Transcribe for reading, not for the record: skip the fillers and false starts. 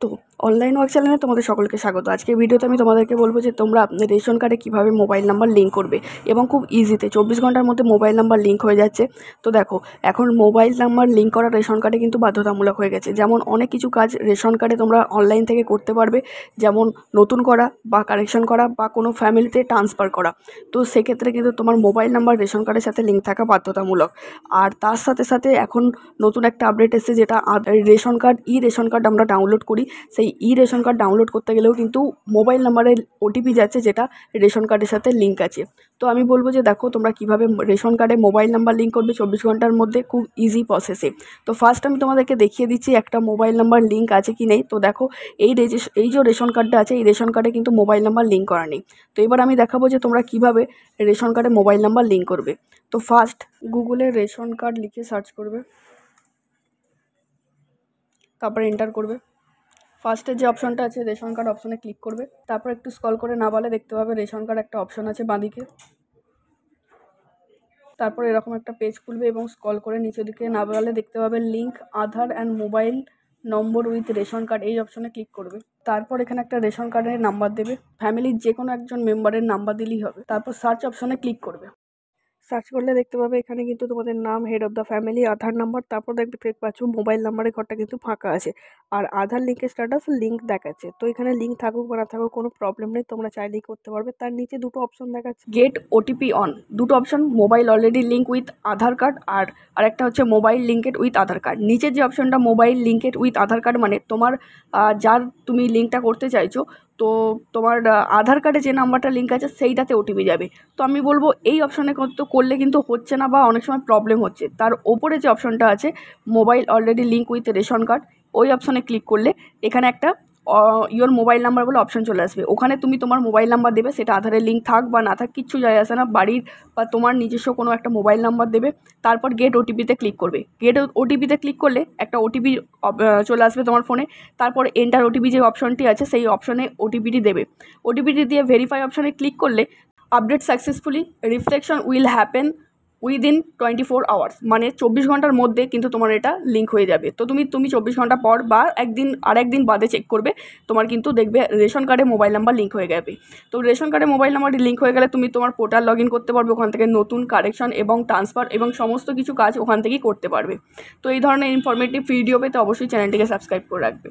তো online work চ্যানেলে তোমাদের সকলকে স্বাগত। আজকের ভিডিওতে আমি তোমাদেরকে বলবো যে তোমরা রেশন কার্ডে কীভাবে মোবাইল নাম্বার লিঙ্ক করবে এবং খুব ইজিতে 24 ঘন্টার মধ্যে মোবাইল নাম্বার লিঙ্ক হয়ে যাচ্ছে। তো দেখো, এখন মোবাইল নাম্বার লিঙ্ক করা রেশন কার্ডে কিন্তু বাধ্যতামূলক হয়ে গেছে। যেমন অনেক কিছু কাজ রেশন কার্ডে তোমরা অনলাইন থেকে করতে পারবে, যেমন নতুন করা বা কারেকশন করা বা কোনো ফ্যামিলিতে ট্রান্সফার করা। তো সেক্ষেত্রে কিন্তু তোমার মোবাইল নাম্বার রেশন কার্ডের সাথে লিঙ্ক থাকা বাধ্যতামূলক। আর তার সাথে সাথে এখন নতুন একটা আপডেট এসেছে, যেটা রেশন কার্ড আমরা ডাউনলোড করি। সেই রেশন কার্ড ডাউনলোড করতে গেলেও কিন্তু মোবাইল নাম্বারের ওটিপি যাচ্ছে, যেটা রেশন কার্ডের সাথে লিঙ্ক আছে। তো আমি বলবো যে দেখো, তোমরা কীভাবে রেশন কার্ডে মোবাইল নাম্বার লিঙ্ক করবে 24 ঘন্টার মধ্যে, খুব ইজি প্রসেসে। তো ফার্স্ট আমি তোমাদেরকে দেখিয়ে দিচ্ছি একটা মোবাইল নাম্বার লিঙ্ক আছে কি নেই। তো দেখো, এই যে রেশন কার্ডটা আছে, এই রেশন কার্ডে কিন্তু মোবাইল নাম্বার লিঙ্ক করা নেই। তো এবার আমি দেখাবো যে তোমরা কীভাবে রেশন কার্ডে মোবাইল নাম্বার লিঙ্ক করবে। তো ফার্স্ট গুগলে রেশন কার্ড লিখে সার্চ করবে, তারপরে এন্টার করবে। ফার্স্টে যে অপশনটা আছে রেশন কার্ড অপশনে ক্লিক করবে। তারপর একটু স্ক্রল করে না বলে দেখতে পাবে রেশন কার্ড একটা অপশন আছে বাঁদিকে। তারপর এরকম একটা পেজ খুলবে এবং স্ক্রল করে নিচের দিকে না বলে দেখতে পাবে link Aadhaar and mobile number with ration card, এই অপশনে ক্লিক করবে। তারপর এখানে একটা রেশন কার্ডের নাম্বার দেবে, ফ্যামিলির যে কোনো একজন মেম্বারের নাম্বার দিলেই হবে। তারপর সার্চ অপশনে ক্লিক করবে। সার্চ করলে দেখতে পাবে এখানে কিন্তু তোমাদের নাম, head of the family, Aadhaar number, তারপর দেখতে পাচ্ছ মোবাইল নাম্বারের ঘরটা কিন্তু ফাঁকা আছে। আর আধার লিঙ্কের স্ট্যাটাস লিঙ্ক দেখাচ্ছে। তো এখানে লিঙ্ক থাকুক বা না থাকুক কোনো প্রবলেম নেই, তোমরা চাইলেই করতে পারবে। তার নিচে দুটো অপশন দেখাচ্ছে, গেট ওটিপি অন, দুটো option, mobile already link with Aadhaar card আর আরেকটা হচ্ছে mobile linked with Aadhaar card. নিচের যে অপশনটা mobile linked with Aadhaar card, মানে তোমার যার তুমি লিঙ্কটা করতে চাইছো, তো তোমার আধার কার্ডে যে নাম্বারটা লিঙ্ক আছে সেইটাতে ওটিপি যাবে। তো আমি বলবো এই অপশনে করলে কিন্তু হচ্ছে না বা অনেক সময় প্রবলেম হচ্ছে। তার ওপরে যে অপশনটা আছে mobile already link with ration card, ওই অপশনে ক্লিক করলে এখানে একটা ইওর মোবাইল নাম্বার বলে অপশন চলে আসবে। ওখানে তুমি তোমার মোবাইল নাম্বার দেবে, সেটা আধারের লিঙ্ক থাক বা না থাক কিচ্ছু যায় আসে না, বাড়ির বা তোমার নিজস্ব কোনো একটা মোবাইল নাম্বার দেবে। তারপর গেট ওটিপিতে ক্লিক করবে। গেট ওটিপিতে ক্লিক করলে একটা ওটিপি চলে আসবে তোমার ফোনে। তারপর এন্টার ওটিপি যে অপশনটি আছে সেই অপশনে ওটিপিটি দেবে। ওটিপিটি দিয়ে ভেরিফাই অপশনে ক্লিক করলে update successfully, reflection will happen within 24 hours, মানে 24 ঘন্টার মধ্যে কিন্তু তোমার এটা লিঙ্ক হয়ে যাবে। তো তুমি 24 ঘন্টা পর বা একদিন বাদে চেক করবে, তোমার কিন্তু দেখবে রেশন কার্ডে মোবাইল নাম্বার লিঙ্ক হয়ে যাবে। তো রেশন কার্ডে মোবাইল নাম্বারটি লিঙ্ক হয়ে গেলে তুমি তোমার পোর্টাল লগ ইন করতে পারবে, ওখান থেকে নতুন কারেকশন এবং ট্রান্সফার এবং সমস্ত কিছু কাজ ওখান থেকেই করতে পারবে। তো এই ধরনের ইনফরমেটিভ ভিডিও পেতে অবশ্যই চ্যানেলটিকে সাবস্ক্রাইব করে রাখবে।